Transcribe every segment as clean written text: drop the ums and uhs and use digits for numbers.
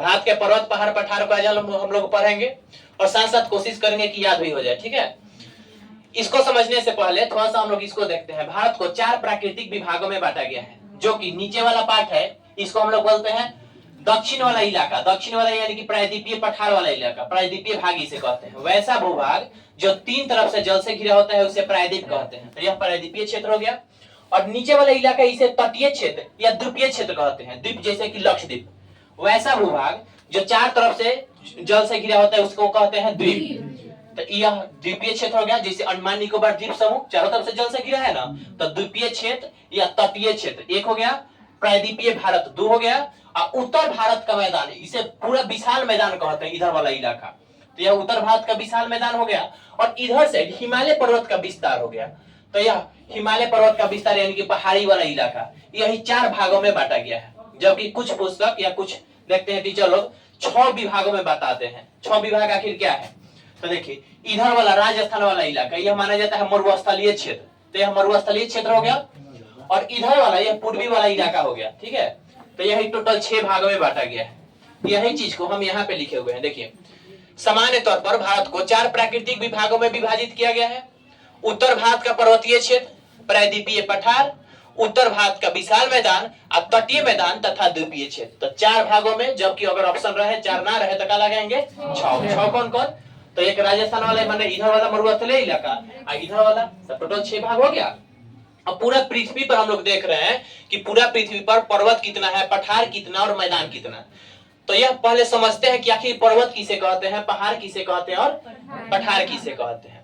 भारत के पर्वत पहाड़ पठार को आज हम लोग पढ़ेंगे और साथ साथ कोशिश करेंगे कि याद भी हो जाए। ठीक है, इसको समझने से पहले थोड़ा सा हम लोग इसको देखते हैं। भारत को 4 प्राकृतिक विभागों में बांटा गया है, जो कि नीचे वाला पार्ट है इसको हम लोग बोलते हैं दक्षिण वाला इलाका। दक्षिण वाला यानी कि प्रायद्वीपीय पठार वाला इलाका, प्रायद्वीपीय भाग इसे कहते हैं। वैसा भूभाग जो 3 तरफ से जल से घिरा होता है उसे प्रायद्वीप कहते हैं। तो यह प्रायद्वीपीय क्षेत्र हो गया। और नीचे वाला इलाका इसे तटीय क्षेत्र या द्वीपीय क्षेत्र कहते हैं। द्वीप जैसे कि लक्षद्वीप। वैसा भूभाग जो 4 तरफ से जल से घिरा होता है उसको कहते हैं द्वीप। तो यह द्वीपीय क्षेत्र हो गया। जैसे अंडमान निकोबार द्वीप समूह चारों तरफ से जल से घिरा है ना, तो द्वीपीय क्षेत्र या तटीय क्षेत्र एक हो गया। प्रायद्वीपीय भारत 2 हो गया। और उत्तर भारत का मैदान, इसे पूरा विशाल मैदान कहते हैं इधर वाला इलाका। तो यह उत्तर भारत का विशाल मैदान हो गया। और इधर से हिमालय पर्वत का विस्तार हो गया। तो यह हिमालय पर्वत का विस्तार यानी कि पहाड़ी वाला इलाका, यही 4 भागों में बांटा गया है। जबकि कुछ पुस्तक या कुछ देखते हैं टीचर लोग 6 विभागों में बताते हैं। 6 विभाग आखिर क्या है? तो देखिए, इधर वाला राजस्थान वाला इलाका यह माना जाता है मरुस्थलीय क्षेत्र। तो यह मरुस्थलीय क्षेत्र हो गया। और इधर वाला यह पूर्वी वाला इलाका हो गया। ठीक है, तो यही टोटल 6 भागों में बांटा गया है। यही चीज को हम यहाँ पे लिखे हुए हैं। देखिए, सामान्य तौर पर भारत को 4 प्राकृतिक विभागों में विभाजित किया गया है। उत्तर भारत का पर्वतीय क्षेत्र, प्रायद्वीपीय पठार, उत्तर भारत का विशाल मैदान, तटीय मैदान तथा द्वीपीय क्षेत्र। तो 4 भागों में, जबकि अगर ऑप्शन रहे 4 ना रहे तो क्या लगाएंगे? 6 कौन कौन? तो एक राजस्थान वाला माने इधर वाला मरुस्थलीय इलाका और इधर वाला, तो टोटल 6 भाग हो गया। अब पूरा पृथ्वी पर हम लोग देख रहे हैं कि पूरा पृथ्वी पर पर्वत कितना है, पठार कितना और मैदान कितना। तो यह पहले समझते हैं कि आखिर पर्वत किसे कहते हैं, पहाड़ किसे कहते हैं और पठार किसे कहते हैं।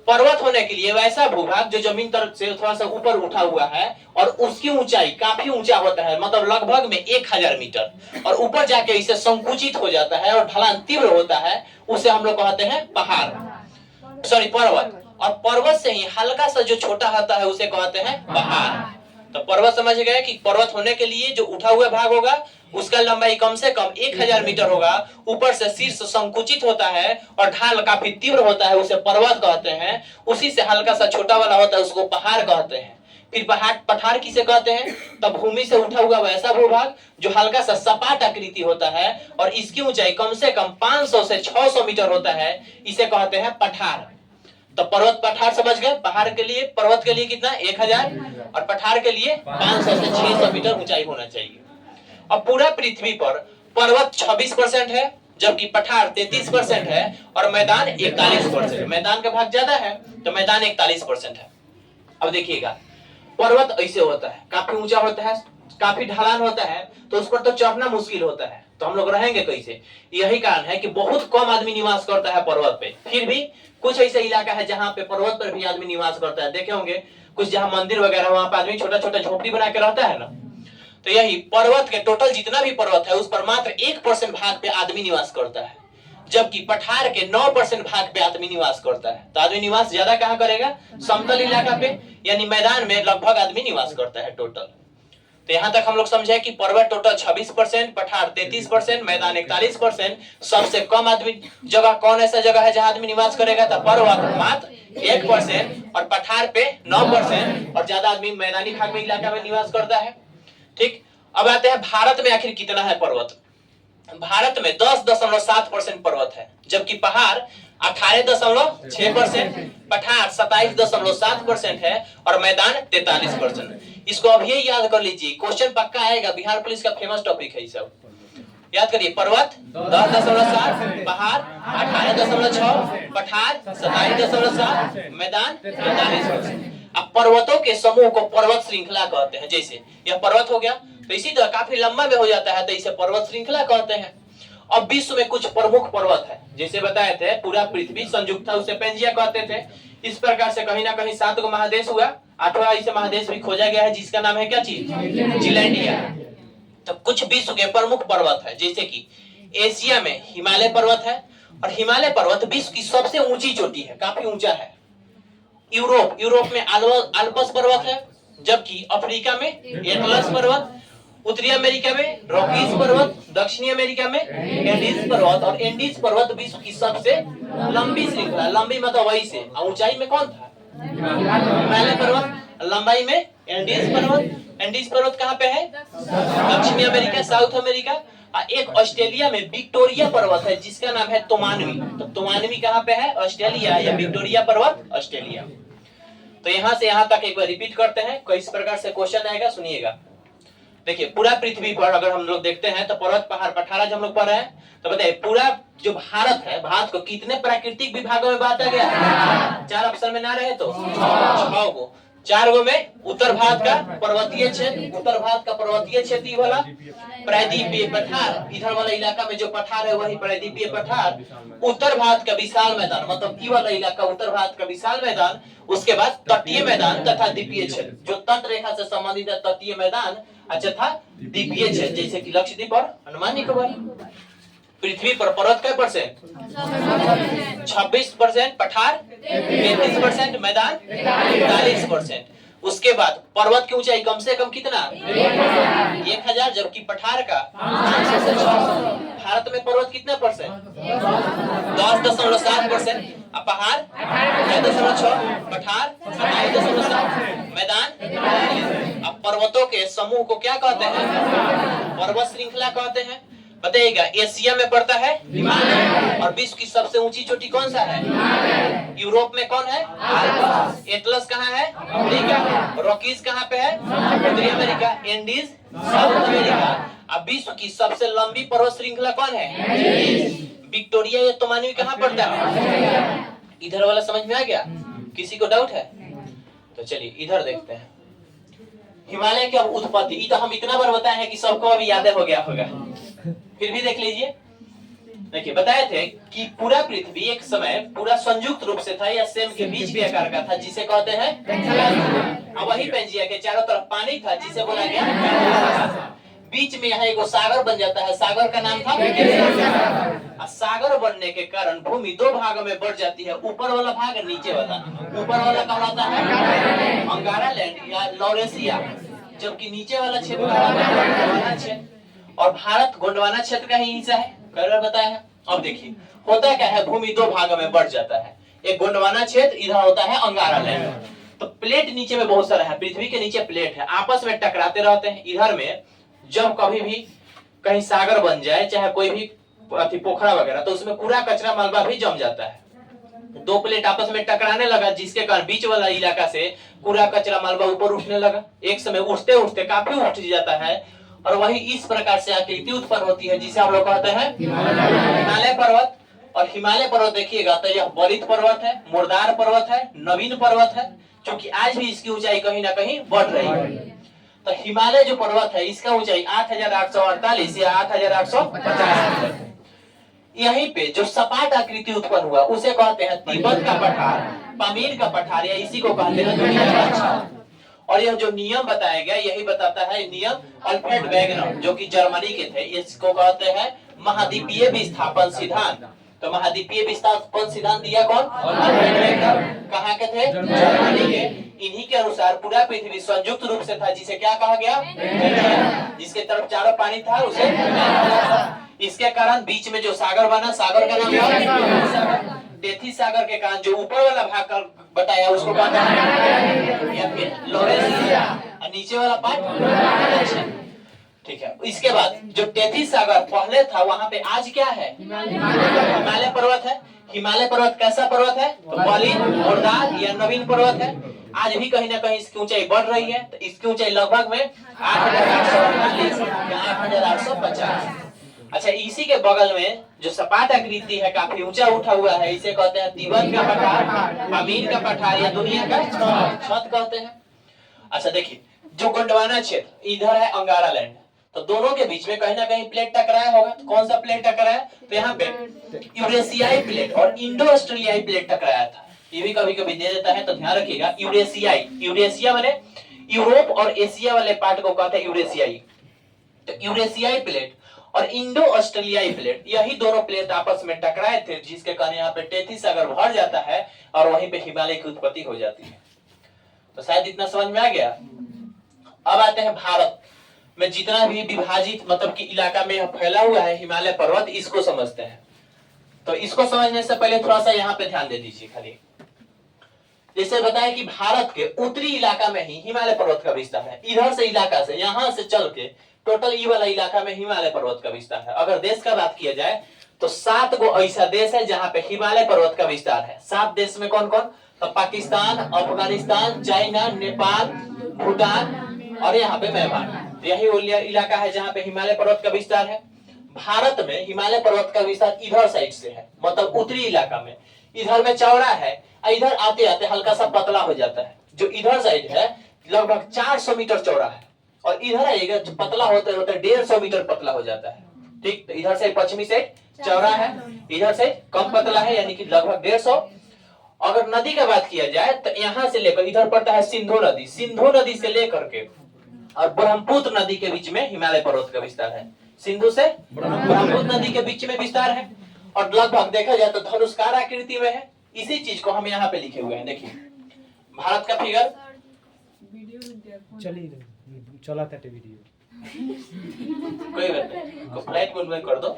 पर्वत होने के लिए वैसा भूभाग जो जमीन तरफ से थोड़ा सा ऊपर उठा हुआ है और उसकी ऊंचाई काफी ऊंचा होता है, मतलब लगभग में 1000 मीटर, और ऊपर जाके इसे संकुचित हो जाता है और ढलान तीव्र होता है, उसे हम लोग कहते हैं पहाड़, सॉरी पर्वत। और पर्वत से ही हल्का सा जो छोटा होता है उसे कहते हैं पहाड़। तो पर्वत समझ गए कि पर्वत होने के लिए जो उठा हुआ भाग होगा उसका लंबाई कम से कम 1000 मीटर होगा, ऊपर से शीर्ष संकुचित होता है और ढाल काफी तीव्र होता है, उसे पर्वत कहते हैं। उसी से हल्का सा छोटा वाला होता है उसको पहाड़ कहते हैं। फिर पहाड़ पठार किसे कहते हैं? तब भूमि से उठा हुआ वैसा भूभाग जो हल्का सा सपाट आकृति होता है और इसकी ऊंचाई कम से कम 500 से 600 मीटर होता है, इसे कहते हैं पठार। तो पर्वत पठार समझ गए। पहाड़ के लिए, पर्वत के लिए कितना? 1000 और पठार के लिए 500 से 600 मीटर ऊंचाई होना चाहिए। अब पूरा पृथ्वी पर पर्वत 26% है, जबकि पठार 33% है और मैदान 41%। मैदान का भाग ज्यादा है तो मैदान 41% है। अब देखिएगा, पर्वत ऐसे होता है, काफी ऊंचा होता है, काफी ढलान होता है, तो उस पर तो चढ़ना मुश्किल होता है। तो हम लोग रहेंगे कैसे? यही कारण है कि बहुत कम आदमी निवास करता है पर्वत पे। फिर भी कुछ ऐसे इलाका है जहाँ पे पर्वत पर भी आदमी निवास करता है। देखे होंगे कुछ जहाँ मंदिर वगैरह, वहां पे आदमी छोटा छोटा झोपड़ी बना के रहता है ना। तो यही पर्वत के टोटल जितना भी पर्वत है उस पर मात्र 1% भाग पे आदमी निवास करता है, जबकि पठार के 9% भाग पे आदमी निवास करता है। तो आदमी निवास ज्यादा कहाँ करेगा? समतल इलाका पे, यानी मैदान में लगभग आदमी निवास करता है टोटल। तो यहाँ तक हम लोग समझे कि पर्वत टोटल 26%, पठार 33%, मैदान 41%। सबसे कम आदमी जगह कौन ऐसा जगह है जहाँ आदमी निवास करेगा? तो पर्वत मात्र 1% और पठार पे 9%, और ज्यादा आदमी मैदानी भाग में इलाका में निवास करता है। ठीक, अब आते हैं भारत में आखिर कितना है पर्वत। भारत में 10.7% पर्वत है, जबकि पहाड़ 18.6%, पठार 27.7% है और मैदान 43%। इसको अब ये याद कर लीजिए, क्वेश्चन पक्का आएगा, बिहार पुलिस का फेमस टॉपिक है ये सब। याद करिए, पर्वत 10.7, पहाड़ 18.6, पठार 27.7, मैदान 43%। अब पर्वतों के समूह को पर्वत श्रृंखला कहते हैं। जैसे यह पर्वत हो गया तो इसी तरह काफी लंबा में हो जाता है, तो इसे पर्वत श्रृंखला कहते हैं। अब विश्व में कुछ प्रमुख पर्वत है, जैसे बताए थे पूरा पृथ्वी संयुक्त था उसे पेंजिया कहते थे। इस प्रकार से कहीं ना कहीं 7 गो महादेश हुआ, 8वां इसे महादेश भी खोजा गया है जिसका नाम है क्या चीज? जिलैंडिया। तो कुछ विश्व के प्रमुख पर्वत है, जैसे कि एशिया में हिमालय पर्वत है, और हिमालय पर्वत विश्व की सबसे ऊंची चोटी है, काफी ऊंचा है। यूरोप में आल्प्स पर्वत है, जबकि अफ्रीका में एटलस पर्वत, उत्तरी अमेरिका में रॉकीज पर्वत, दक्षिणी अमेरिका में एंडीज पर्वत। और एंडीज पर्वत विश्व की सबसे लंबी श्रृंखला, लंबी मतलब वही से, ऊंचाई में कौन था? हिमालय पर्वत, लंबाई में एंडीज पर्वत। एंडीज पर्वत कहाँ पे है? दक्षिणी अमेरिका, साउथ अमेरिका। एक ऑस्ट्रेलिया में विक्टोरिया पर्वत है जिसका नाम है तोमानवी। तो तोमानवी कहाँ पे है? ऑस्ट्रेलिया, या विक्टोरिया पर्वत ऑस्ट्रेलिया। तो यहाँ से यहाँ तक एक बार रिपीट करते हैं, किस प्रकार से क्वेश्चन आएगा सुनिएगा। देखिए, पूरा पृथ्वी पर अगर हम लोग देखते हैं तो पर्वत पहाड़ पठारा जो हम लोग पढ़ रहे हैं, तो बताइए पूरा जो भारत है, भारत को कितने प्राकृतिक विभागों में बांटा गया है? 4 ऑप्शन में ना रहे तो 6 गो। 4 गो में उत्तर भारत का पर्वतीय क्षेत्र, उत्तर भारत का पर्वतीय क्षेत्र वाला प्रायद्वीपीय पठार, इधर वाला इलाका में जो पठार है वही प्रायद्वीपीय पठार, उत्तर भारत का विशाल मैदान, मतलब ई वाला इलाका उत्तर भारत का विशाल मैदान, उसके बाद तटीय मैदान तथा द्वीपीय क्षेत्र, जो तट रेखा से संबंधित है तटीय मैदान, अच्छा था द्वीपीय क्षेत्र जैसे कि लक्षद्वीप और अंडमान निकोबार। पृथ्वी पर पर्वत क्या परसेंट? 26% पठार, 33% मैदान, 43%। उसके बाद पर्वत की ऊंचाई कम से कम कितना? 1000, जबकि पठार का 500 से 600। भारत में पर्वत कितना परसेंट? 10.7%, अब पहाड़ 6.6, पठार 27.7, मैदान। अब पर्वतों के समूह को क्या कहते हैं? पर्वत श्रृंखला कहते हैं। बताइएगा, एशिया में पड़ता है हिमालय, और विश्व की सबसे ऊंची चोटी कौन सा है? यूरोप में कौन है? एटलस कहाँ है? अमेरिका। रॉकीज कहाँ पे है? उत्तरी अमेरिका। Andes south America. अब विश्व की सबसे लंबी पर्वत श्रृंखला कौन है? विक्टोरिया या तोमानवी कहाँ पड़ता है? इधर वाला समझ में आ गया? किसी को डाउट है? तो चलिए इधर देखते हैं। हिमालय की उत्पत्ति, ये तो हम इतना बार बताए हैं कि सबको अभी याद हो गया होगा, फिर भी देख लीजिए। देखिए, बताए थे कि पूरा पृथ्वी एक समय पूरा संयुक्त रूप से था या सेम के बीच के आकार का था, जिसे कहते हैं। अब वही पेंजिया के चारों तरफ पानी था जिसे बोला गया। बीच में यहाँ एक सागर बन जाता है, सागर का नाम था। सागर बनने के कारण भूमि 2 भागों में बढ़ जाती है, ऊपर वाला भाग नीचे वाला। ऊपर वाला कहलाता है अंगारा लैंड या लॉरेशिया, जबकि नीचे वाला क्षेत्र गोंडवाना क्षेत्र। और भारत गोंडवाना क्षेत्र का ही हिस्सा है, कई बार बताया है। अब देखिए होता क्या है, भूमि 2 भागों में बढ़ जाता है, एक गोंडवाना क्षेत्र, इधर होता है अंगारा लैंड। तो प्लेट नीचे में बहुत सारा है, पृथ्वी के नीचे प्लेट है, आपस में टकराते रहते हैं। इधर में जब कभी भी कहीं सागर बन जाए, चाहे कोई भी पोखरा वगैरह, तो उसमें पूरा कचरा मलबा भी जम जाता है। 2 प्लेट आपस में टकराने लगा, जिसके कारण बीच वाला इलाका से पूरा कचरा मलबा ऊपर उठने लगा। एक समय उठते उठते काफी उठ जाता है, और वही इस प्रकार से आकृति उत्पन्न होती है जिसे हम लोग कहते हैं हिमालय पर्वत। और हिमालय पर्वत देखिएगा तो यह बलित पर्वत है, मुर्दार पर्वत है, नवीन पर्वत है, क्योंकि आज भी इसकी ऊंचाई कहीं ना कहीं बढ़ रही है। तो हिमालय जो पर्वत है इसका ऊंचाई 8848 या 8850 है। यहीं पे जो सपाट आकृति उत्पन्न हुआ उसे कहते हैं तिब्बत का पठार, पामीर का पठार, या इसी को कहते हैं दुनिया का छत। और यह जो नियम बताया गया यही बताता है नियम अल्फ्रेड वेगनर, जो कि जर्मनी के थे, इसको कहते हैं महाद्वीपीय विस्थापन सिद्धांत। तो महाद्वीपीय विस्थापन सिद्धांत दिया कौन? Alfred Wegener. कहाँ के थे? जर्मनी के। इन्हीं के अनुसार पूरा पृथ्वी संयुक्त रूप से था, जिसे क्या कहा गया? जिसके तरफ चारों पानी था उसे। इसके कारण बीच में जो सागर बना, सागर का नाम क्या? टेथिस सागर के कारण जो ऊपर वाला भाग बताया उसको कहते हैं लॉरेशिया, और नीचे वाला पार्ट। ठीक है, इसके बाद जो टेथिस सागर पहले था वहां पे आज क्या है? हिमालय पर्वत है। हिमालय पर्वत कैसा पर्वत है? तो बलित, मुर्दार या नवीन पर्वत है। आज भी कहीं ना कहीं इसकी ऊंचाई बढ़ रही है, तो इसकी ऊंचाई लगभग में 8848 या 8850। अच्छा, इसी के बगल में जो सपाट आकृति है, काफी ऊंचा उठा हुआ है, इसे कहते हैं तिब्बत का पठार, पामीर का पठार या दुनिया का छत कहते हैं। अच्छा देखिए, जो गोंडवाना क्षेत्र इधर है अंगारा लैंड, तो दोनों के बीच में कहीं ना कहीं प्लेट टकराया होगा। तो कौन सा प्लेट टकराया? तो यहाँ पे यूरेशियाई प्लेट और इंडो ऑस्ट्रेलियाई प्लेट टकराया था। ये भी कभी कभी दे देता है, तो ध्यान रखिएगा। यूरेशियाई, यूरेशिया माने यूरोप और एशिया वाले पार्ट को कहते हैं यूरेशियाई। तो यूरेशियाई प्लेट और इंडो ऑस्ट्रेलियाई प्लेट, यही दोनों प्लेट आपस में टकराए थे, जिसके कारण यहाँ पे टेथिस सागर भर जाता है और वहीं पे हिमालय की उत्पत्ति हो जाती है। तो शायद इतना समझ में आ गया। अब आते हैं भारत में जितना भी विभाजित मतलब कि इलाका में फैला हुआ है हिमालय पर्वत, इसको समझते हैं। तो इसको समझने से पहले थोड़ा सा यहाँ पे ध्यान दे दीजिए। खाली जैसे बताया कि भारत के उत्तरी इलाका में ही हिमालय पर्वत का विस्तार है। इधर से इलाका से यहाँ से चल के टोटल ई वाला इलाका में हिमालय पर्वत का विस्तार है। अगर देश का बात किया जाए तो 7 गो ऐसा देश है जहां पे हिमालय पर्वत का विस्तार है। 7 देश में कौन कौन? तो पाकिस्तान, अफगानिस्तान, चाइना, नेपाल, भूटान और यहाँ पे म्यांमार। यही वो इलाका है जहाँ पे हिमालय पर्वत का विस्तार है। भारत में हिमालय पर्वत का विस्तार इधर साइड से है, मतलब उत्तरी इलाका में। इधर में चौड़ा है, इधर आते आते हल्का सा पतला हो जाता है। जो इधर साइड है लगभग 400 मीटर चौड़ा है, और इधर आएगा जो पतला होते होते 150 मीटर पतला हो जाता है। ठीक, तो इधर से पश्चिमी साइड चौड़ा है, इधर से कम पतला है, यानी कि लगभग 150। अगर नदी का बात किया जाए तो यहाँ से लेकर इधर पड़ता है सिंधु नदी, सिंधु नदी से लेकर के और ब्रह्मपुत्र नदी के बीच में हिमालय पर्वत का विस्तार है। सिंधु से ब्रह्मपुत्र नदी के बीच में विस्तार है, और लगभग देखा जाए तो धनुष्कार आकृति में है। इसी चीज को हम यहाँ पे लिखे हुए हैं। देखिए भारत का फिगर चला था वीडियो, कोई बात नहीं, फ्लाइट मोड में कर दो।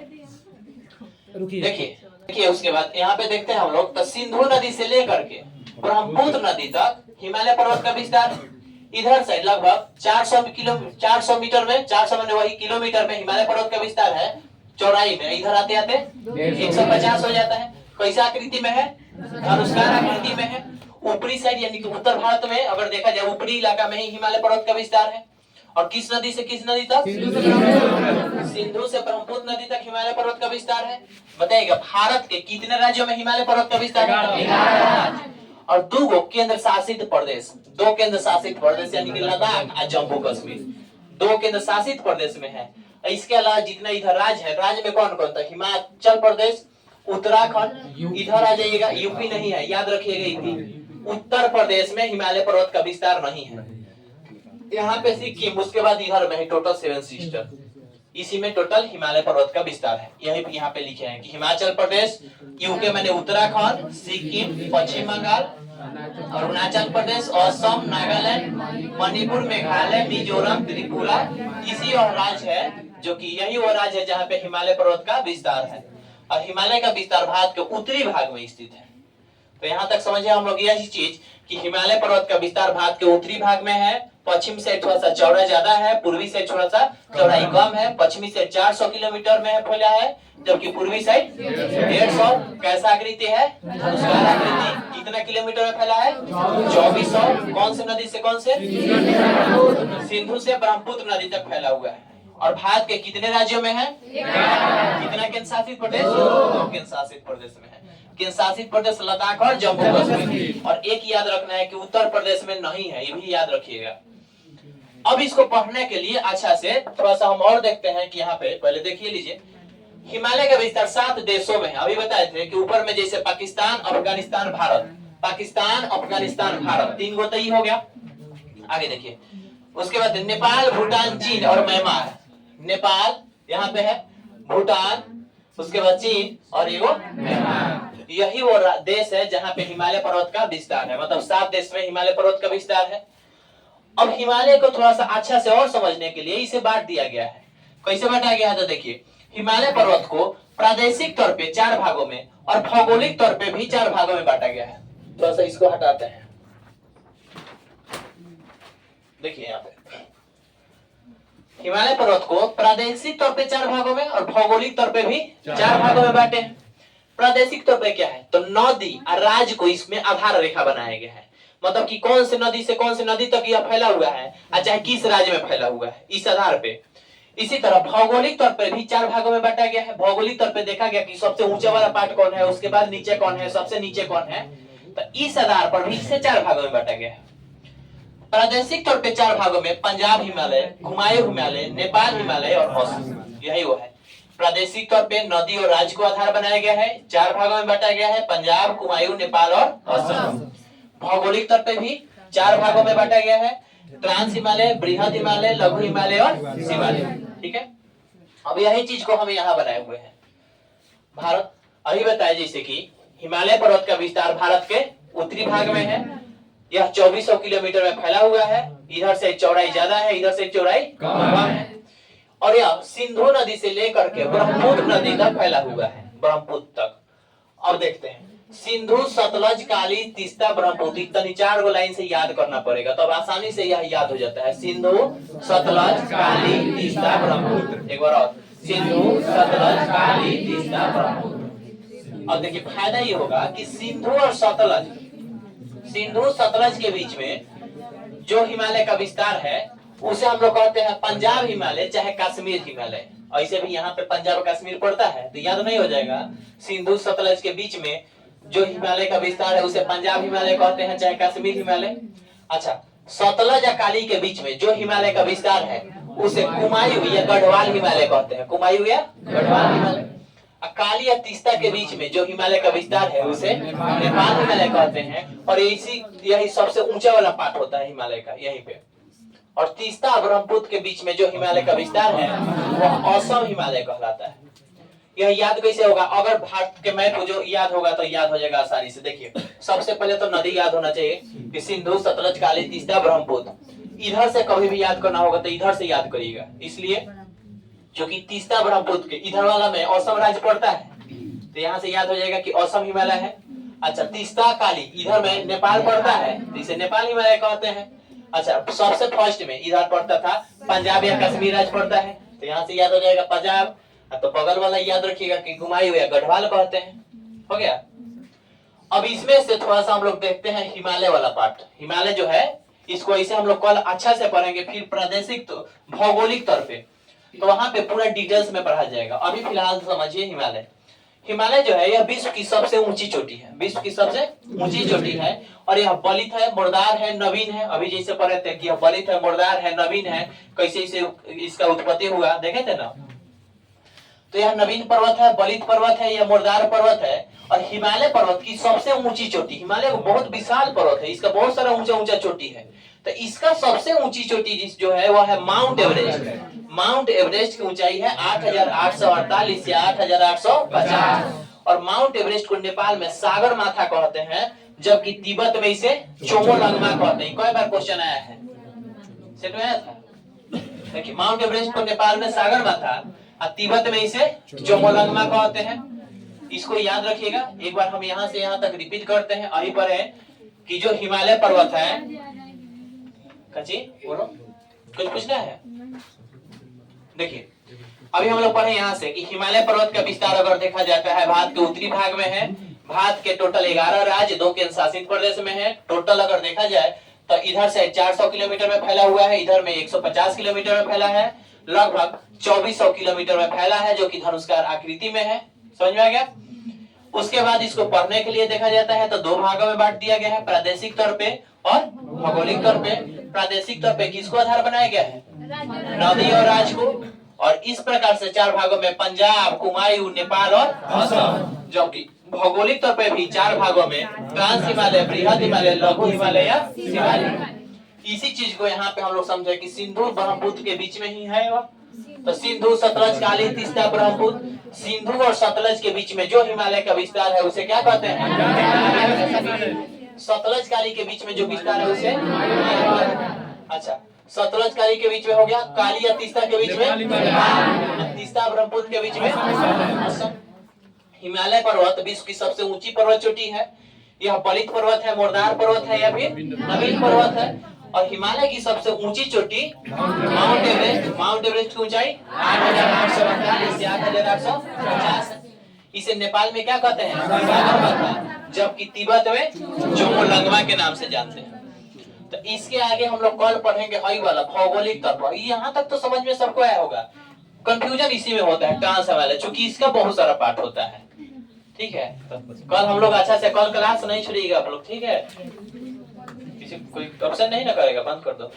रुकिए, देखिए उसके बाद यहाँ पे देखते हैं हम लोग तो सिंधु नदी से लेकर के ब्रह्मपुत्र नदी तक हिमालय पर्वत का विस्तार। इधर से लगभग 400 मीटर में, 400 में वही किलोमीटर में हिमालय पर्वत का विस्तार है चौड़ाई में। इधर आते आते 150 हो जाता है। कैसा आकृति में है? धनुष्कार आकृति में है। ऊपरी साइड यानी कि उत्तर भारत में अगर देखा जाए ऊपरी इलाका में ही हिमालय पर्वत का विस्तार है। और किस नदी से किस नदी तक? सिंधु से ब्रह्मपुत्र नदी तक हिमालय पर्वत का विस्तार है। बताइएगा भारत के कितने राज्यों में हिमालय पर्वत का विस्तार है? और 2 केंद्र शासित प्रदेश, 2 केंद्र शासित प्रदेश यानी कि लद्दाख और जम्मू कश्मीर 2 केंद्र शासित प्रदेश में है। इसके अलावा जितना इधर राज्य है, राज्य में कौन कौन था? हिमाचल प्रदेश, उत्तराखंड, इधर आ जाइएगा यूपी नहीं है, याद रखिएगा यूपी। उत्तर प्रदेश में हिमालय पर्वत का विस्तार नहीं है। यहाँ पे सिक्किम, उसके बाद इधर में टोटल 7 सिस्टर, इसी में टोटल हिमालय पर्वत का विस्तार है। यही यहाँ पे लिखे हैं कि हिमाचल प्रदेश, यूके मैंने उत्तराखंड, सिक्किम, पश्चिम बंगाल, अरुणाचल प्रदेश, असम, नागालैंड, मणिपुर, मेघालय, मिजोरम, त्रिपुरा, इसी और राज्य है जो कि यही वो राज्य है जहाँ पे हिमालय पर्वत का विस्तार है। और हिमालय का विस्तार भारत के उत्तरी भाग में स्थित है। तो यहाँ तक समझे हम लोग यही चीज कि हिमालय पर्वत का विस्तार भारत के उत्तरी भाग में है। पश्चिम से थोड़ा सा चौड़ा ज्यादा है, पूर्वी से थोड़ा सा चौड़ाई कम है। पश्चिमी से 400 किलोमीटर में फैला है, जबकि पूर्वी साइड 150। कैसा आकृति है? धनुष्कार आकृति। कितना किलोमीटर में फैला है? 2400। कौन से नदी से कौन से? सिंधु से ब्रह्मपुत्र नदी तक फैला हुआ है। और भारत के कितने राज्यों में है? कितना केंद्र शासित प्रदेश? 2 केंद्र शासित प्रदेश में है। केंद्र शासित प्रदेश लद्दाख और जम्मू कश्मीर। और एक याद रखना है कि उत्तर प्रदेश में नहीं है, ये भी याद रखिएगा। अब इसको पढ़ने के लिए अच्छा से थोड़ा सा हम और देखते हैं कि यहाँ पे पहले देखिए लीजिए हिमालय का विस्तार 7 देशों में है। अभी बताए थे कि ऊपर में जैसे पाकिस्तान, अफगानिस्तान, भारत, पाकिस्तान, अफगानिस्तान, भारत 3 गो तो ही हो गया। आगे देखिए उसके बाद नेपाल, भूटान, चीन और म्यांमार। नेपाल यहाँ पे है, भूटान, उसके बाद चीन और ये म्यांमार। यही वो देश है जहाँ पे हिमालय पर्वत का विस्तार है। मतलब 7 देश में हिमालय पर्वत का विस्तार है। अब हिमालय को थोड़ा सा अच्छा से और समझने के लिए इसे बांट दिया गया है। कैसे बांटा गया है? तो देखिए हिमालय पर्वत को प्रादेशिक तौर पे 4 भागों में और भौगोलिक तौर पे भी 4 भागों में बांटा गया है। थोड़ा सा इसको हटाते हैं। देखिए यहाँ पे हिमालय पर्वत को प्रादेशिक तौर पे 4 भागों में और भौगोलिक तौर पे भी 4 भागों में बांटे हैं। प्रादेशिक तौर पे क्या है? तो नदी और राज्य को इसमें आधार रेखा बनाया गया है। मतलब कि कौन से नदी से कौन से नदी तक यह फैला हुआ है, चाहे किस राज्य में फैला हुआ है, इस आधार पे। इसी तरह भौगोलिक तौर पे भी 4 भागों में बांटा गया है। भौगोलिक तौर पे देखा गया कि सबसे ऊंचा वाला पार्ट कौन है, उसके बाद नीचे कौन है, सबसे नीचे कौन है। तो इस आधार पर भी इसे 4 भागों में बांटा गया है। प्रादेशिक तौर पे 4 भागों में पंजाब हिमालय, हुमायूं हिमालय, नेपाल हिमालय और असम, यही वो है। प्रादेशिक तौर पे नदी और राज्य को आधार बनाया गया है। 4 भागों में बांटा गया है, पंजाब, हुमायूं, नेपाल और असम। भौगोलिक तौर पे भी 4 भागों में बांटा गया है, ट्रांस हिमालय, बृहद हिमालय, लघु हिमालय और हिमालय। ठीक है, अब यही चीज को हम यहाँ बनाए हुए हैं। भारत अभी बताया जैसे कि हिमालय पर्वत का विस्तार भारत के उत्तरी भाग में है। यह 2400 किलोमीटर में फैला हुआ है। इधर से चौड़ाई ज्यादा है, इधर से चौड़ाई कम है। और यह सिंधु नदी से लेकर के ब्रह्मपुत्र नदी तक फैला हुआ है, ब्रह्मपुत्र तक। अब देखते हैं सिंधु सतलज काली तीस्ता ब्रह्मपुत्र, तनी 4 गो लाइन से याद करना पड़ेगा, तब आसानी से यह याद हो जाता है। सिंधु सतलज काली तीस्ता ब्रह्मपुत्र, एक बार और, सिंधु सतलज काली तीस्ता ब्रह्मपुत्र। अब देखिए फायदा ये होगा कि सिंधु और सतलज, सिंधु सतलज के बीच में जो हिमालय का विस्तार है उसे हम लोग कहते हैं पंजाब हिमालय चाहे कश्मीर हिमालय। ऐसे भी यहाँ पे पंजाब कश्मीर पड़ता है तो याद नहीं हो जाएगा। सिंधु सतलज के बीच में जो हिमालय का विस्तार है उसे पंजाब हिमालय कहते हैं चाहे कश्मीर हिमालय। अच्छा, सतलज या काली के बीच में जो हिमालय का विस्तार है उसे कुमायूं या गढ़वाल हिमालय कहते हैं, कुमायूं या गढ़वाल हिमालय। काली या तीस्ता के बीच में जो हिमालय का विस्तार है उसे नेपाल हिमालय कहते हैं, और यही सबसे ऊंचा वाला पार्ट होता है हिमालय का यहीं पे। और तीस्ता और ब्रह्मपुत्र के बीच में जो हिमालय का विस्तार है वह असम हिमालय कहलाता है। यह याद कैसे होगा? अगर भारत के मैप जो याद होगा तो याद हो जाएगा आसानी से। देखिए सबसे पहले तो नदी याद होना चाहिए कि सिंधु सतलज काली तीस्ता ब्रह्मपुत्र। इधर से कभी भी याद करना होगा तो इधर से याद करिएगा, इसलिए जो कि तीस्ता ब्रह्मपुत्र के इधर वाला में असम राज्य पड़ता है तो यहाँ से याद हो जाएगा कि असम हिमालय है। अच्छा, तीस्ता काली इधर में नेपाल पड़ता है तो इसे नेपाल हिमालय कहते हैं। अच्छा, सबसे फर्स्ट में इधर पड़ता था पंजाब या कश्मीर राज्य पड़ता है तो यहाँ से याद हो जाएगा पंजाब। तो बगल वाला याद रखिएगा कि कुमायूं या गढ़वाल कहते हैं। हो गया। अब इसमें से थोड़ा सा हम लोग देखते हैं हिमालय वाला पार्ट। हिमालय जो है इसको ऐसे हम लोग कल अच्छा से पढ़ेंगे, फिर प्रादेशिक तो भौगोलिक तौर पे तो वहां पे पूरा डिटेल्स में पढ़ा जाएगा। अभी फिलहाल समझिए हिमालय। हिमालय जो है यह विश्व की सबसे ऊंची चोटी है, विश्व की सबसे ऊंची चोटी है, और यह बलित है, मुर्दार है, नवीन है। अभी जैसे पढ़े थे कि यह बलित है, मुर्दार है, नवीन है, कैसे इसे इसका उत्पत्ति हुआ देखे थे ना। तो यह नवीन पर्वत है, बलित पर्वत है, यह मुर्दार पर्वत है, और हिमालय पर्वत की सबसे ऊंची चोटी। हिमालय बहुत विशाल पर्वत है, इसका बहुत सारा ऊंचा ऊंचा चोटी है, तो इसका सबसे ऊंची चोटी जो है वह है माउंट एवरेस्ट। माउंट एवरेस्ट की ऊंचाई है 8,848 या 8,850, और माउंट एवरेस्ट को नेपाल में सागर माथा कहते हैं, जबकि तिब्बत में इसे चोमोलंगमा कहते हैं। कई बार क्वेश्चन आया है, सेट में आया था। देखिए माउंट एवरेस्ट को नेपाल में सागर माथा और तिब्बत में इसे चोमोलंगमा कहते हैं। इसको याद रखिएगा। एक बार हम यहाँ से यहाँ तक रिपीट करते हैं। अभी पर है कि जो हिमालय पर्वत है, कची बोलो कुछ पूछना है? देखिए अभी हम लोग पढ़े यहाँ से कि हिमालय पर्वत का विस्तार अगर देखा जाता है भारत के उत्तरी भाग में है। भारत के टोटल 11 राज्य 2 केंद्र शासित प्रदेश में है। टोटल अगर देखा जाए तो इधर से 400 किलोमीटर में फैला हुआ है, इधर में 150 किलोमीटर में फैला है, लगभग 2400 किलोमीटर में फैला है, जो कि धनुष्कार आकृति में है। समझ में आ गया? उसके बाद इसको पढ़ने के लिए देखा जाता है तो 2 भागों में बांट दिया गया है, प्रादेशिक तौर पे और भौगोलिक तौर पे। प्रादेशिक तौर पे किसको आधार बनाया गया है? नदी और राज्य को। और इस प्रकार से 4 भागों में पंजाब, कुमायूं, नेपाल और असम। जबकि भौगोलिक तौर पे भी 4 भागों में ट्रांस हिमालय, बृहद हिमालय, लघु हिमालय या हिमालय। इसी चीज को यहाँ पे हम लोग समझे कि सिंधु ब्रह्मपुत्र के बीच में ही है वह। तो सिंधु सतलज काली तीस्ता ब्रह्मपुत्र, सिंधु और सतलज के बीच में जो हिमालय का विस्तार है उसे क्या कहते हैं? सतलज काली के बीच में जो विस्तार है उसे। अच्छा, सतलज काली के बीच में हो गया, काली या तीस्ता के बीच में, तीस्ता ब्रह्मपुत्र के बीच में असम। हिमालय पर्वत विश्व की सबसे ऊंची पर्वत चोटी है। यह बलित पर्वत है, मुर्दार पर्वत है या फिर नवीन पर्वत है। और हिमालय की सबसे ऊंची चोटी माउंट एवरेस्ट। माउंट एवरेस्ट की ऊंचाई 8,848 से 8,850 है। इसे नेपाल में क्या कहते हैं? सागर माथा, जबकि तिब्बत में चोमोलंगमा के नाम से जानते हैं। तो इसके आगे हम लोग कल पढ़ेंगे हई वाला भौगोलिक तौर पर। यहाँ तक तो समझ में सबको आया होगा। कंफ्यूजन इसी में होता है ट्रांस हिमालय, चूंकि इसका बहुत सारा पार्ट होता है। ठीक है, तो कल हम लोग अच्छा से, कल क्लास नहीं छोड़िएगा आप लोग, ठीक है? किसी कोई ऑप्शन नहीं ना करेगा, बंद कर दो।